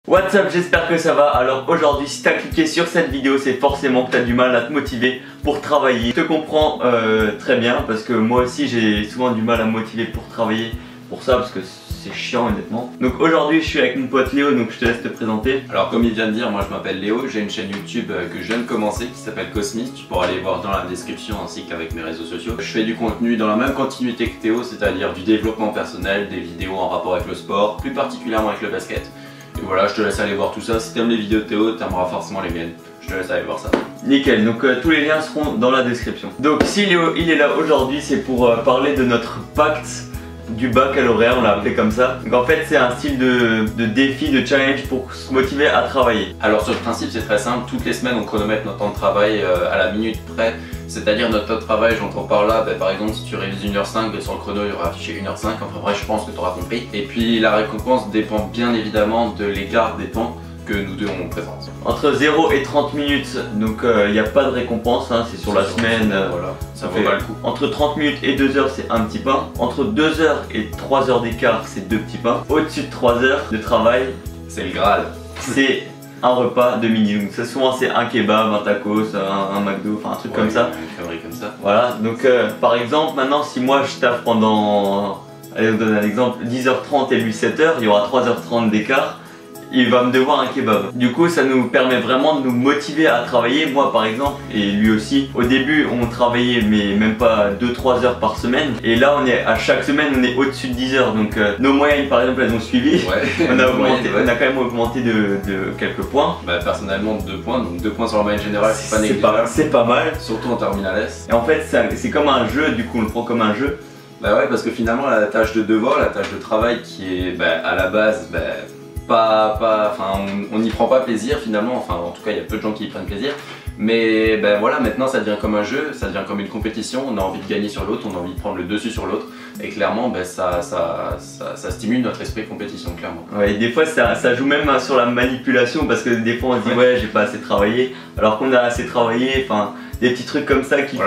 What's up, j'espère que ça va. Alors aujourd'hui, si tu as cliqué sur cette vidéo, c'est forcément que tu as du mal à te motiver pour travailler. Je te comprends très bien parce que moi aussi j'ai souvent du mal à me motiver pour travailler pour ça parce que c'est chiant honnêtement. Donc aujourd'hui je suis avec mon pote Léo, donc je te laisse te présenter. Alors comme il vient de dire, moi je m'appelle Léo, j'ai une chaîne YouTube que je viens de commencer qui s'appelle Cosmis, tu pourras aller voir dans la description ainsi qu'avec mes réseaux sociaux. Je fais du contenu dans la même continuité que Théo, c'est-à-dire du développement personnel, des vidéos en rapport avec le sport, plus particulièrement avec le basket. Et voilà, je te laisse aller voir tout ça. Si t'aimes les vidéos de Théo, t'aimeras forcément les miennes. Je te laisse aller voir ça. Nickel, donc tous les liens seront dans la description. Donc si Léo il est là aujourd'hui, c'est pour parler de notre pacte du baccalauréat, on l'a appelé comme ça. Donc en fait c'est un style de défi, de challenge pour se motiver à travailler. Alors sur le principe c'est très simple, toutes les semaines on chronomètre notre temps de travail à la minute près. C'est-à-dire notre temps de travail, j'entends par là, par exemple si tu révises 1h05, sur le chrono il y aura affiché 1h05, enfin bref je pense que tu auras compris. Et puis la récompense dépend bien évidemment de l'écart des temps que nous deux on présente. Entre 0 et 30 minutes, donc il n'y a pas de récompense, hein, c'est sur la semaine. Voilà, ça vaut pas le coup. Entre 30 minutes et 2 heures c'est un petit pain. Entre 2 heures et 3 heures d'écart c'est 2 petits pains. Au-dessus de 3 heures de travail, c'est le Graal. C'est un repas de midi. Donc souvent c'est un kebab, un tacos, un McDo, enfin un truc comme ça. Une connerie comme ça. Voilà, donc par exemple maintenant si moi je taffe pendant, allez on donne un exemple, 10h30 et lui 7h, il y aura 3h30 d'écart. Il va me devoir un kebab. Du coup ça nous permet vraiment de nous motiver à travailler. Moi par exemple et lui aussi, au début on travaillait mais même pas 2-3 heures par semaine. Et là on est à chaque semaine on est au-dessus de 10 heures. Donc nos moyennes par exemple elles ont suivi. Ouais, on a quand même augmenté de quelques points. Personnellement 2 points, donc 2 points sur la moyenne générale c'est pas négligeable. C'est pas mal. Surtout en terminale S. Et en fait c'est comme un jeu, du coup on le prend comme un jeu. Bah ouais, parce que finalement la tâche de devoir, la tâche de travail qui est à la base on n'y prend pas plaisir finalement, enfin en tout cas il y a peu de gens qui y prennent plaisir, mais voilà, maintenant ça devient comme un jeu, ça devient comme une compétition, on a envie de gagner sur l'autre, on a envie de prendre le dessus sur l'autre, et clairement ça stimule notre esprit de compétition clairement. Ouais, et des fois ça joue même sur la manipulation parce que des fois on se dit ouais j'ai pas assez travaillé alors qu'on a assez travaillé, enfin des petits trucs comme ça qui font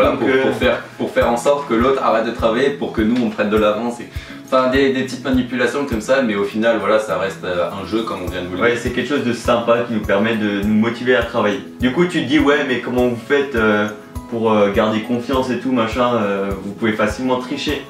pour faire en sorte que l'autre arrête de travailler pour que nous on prenne de l'avance. Enfin des petites manipulations comme ça, mais au final voilà ça reste un jeu comme on vient de vous le dire. Ouais, c'est quelque chose de sympa qui nous permet de nous motiver à travailler. Du coup tu te dis ouais mais comment vous faites pour garder confiance et tout machin, vous pouvez facilement tricher.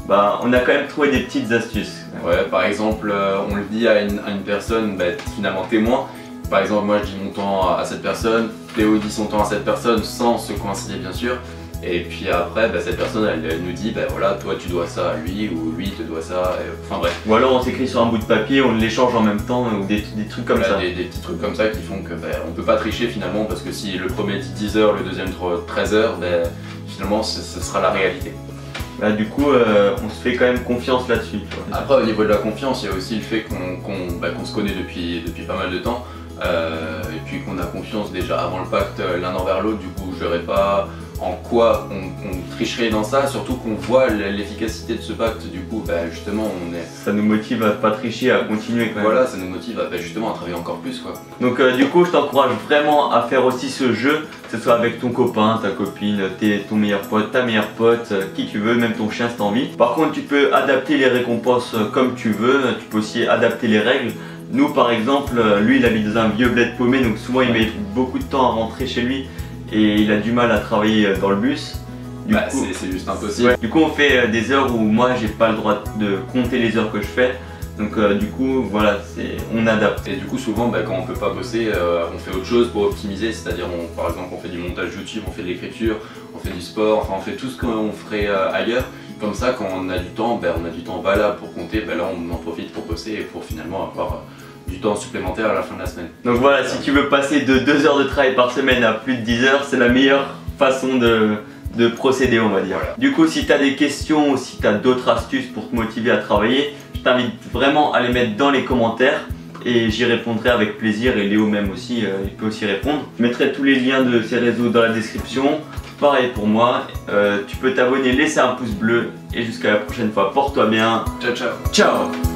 Bah on a quand même trouvé des petites astuces. Ouais, par exemple on le dit à une personne finalement témoin. Par exemple moi je dis mon temps à cette personne, Théo dit son temps à cette personne sans se coïncider bien sûr. Et puis après, cette personne elle nous dit voilà, toi tu dois ça à lui ou lui te doit ça, enfin bref. Ou alors on s'écrit sur un bout de papier, on l'échange en même temps ou des trucs comme ça. Des petits trucs comme ça qui font que on peut pas tricher finalement parce que si le premier dit 10 heures, le deuxième 13 heures, finalement ce sera la réalité. Du coup on se fait quand même confiance là-dessus. Après au niveau de la confiance, il y a aussi le fait qu'on se connaît depuis pas mal de temps et puis qu'on a confiance déjà avant le pacte l'un envers l'autre, du coup je verrai pas en quoi on tricherait dans ça, surtout qu'on voit l'efficacité de ce pacte, du coup justement ça nous motive à pas tricher, à continuer quand même. Voilà, ça nous motive à justement à travailler encore plus quoi. Donc du coup je t'encourage vraiment à faire aussi ce jeu, que ce soit avec ton copain, ta copine, ton meilleur pote, ta meilleure pote, qui tu veux, même ton chien si t'as envie. Par contre tu peux adapter les récompenses comme tu veux, tu peux aussi adapter les règles. Nous par exemple, lui il habite dans un vieux bled paumé, donc souvent il met beaucoup de temps à rentrer chez lui et il a du mal à travailler dans le bus. C'est juste impossible. Ouais. Du coup on fait des heures où moi j'ai pas le droit de compter les heures que je fais. Donc du coup voilà, on adapte. Et du coup souvent quand on peut pas bosser, on fait autre chose pour optimiser, c'est-à-dire par exemple on fait du montage YouTube, on fait de l'écriture, on fait du sport, enfin on fait tout ce qu'on ferait ailleurs. Comme ça quand on a du temps, on a du temps valable pour compter, là on en profite pour bosser et pour finalement avoir du temps supplémentaire à la fin de la semaine. Donc voilà, si tu veux passer de 2 heures de travail par semaine à plus de 10 heures, c'est la meilleure façon de procéder on va dire. Voilà. Du coup si tu as des questions ou si tu as d'autres astuces pour te motiver à travailler, je t'invite vraiment à les mettre dans les commentaires et j'y répondrai avec plaisir, et Léo même aussi, il peut aussi répondre. Je mettrai tous les liens de ces réseaux dans la description. Pareil pour moi, tu peux t'abonner, laisser un pouce bleu et jusqu'à la prochaine fois, porte-toi bien. Ciao ciao. Ciao.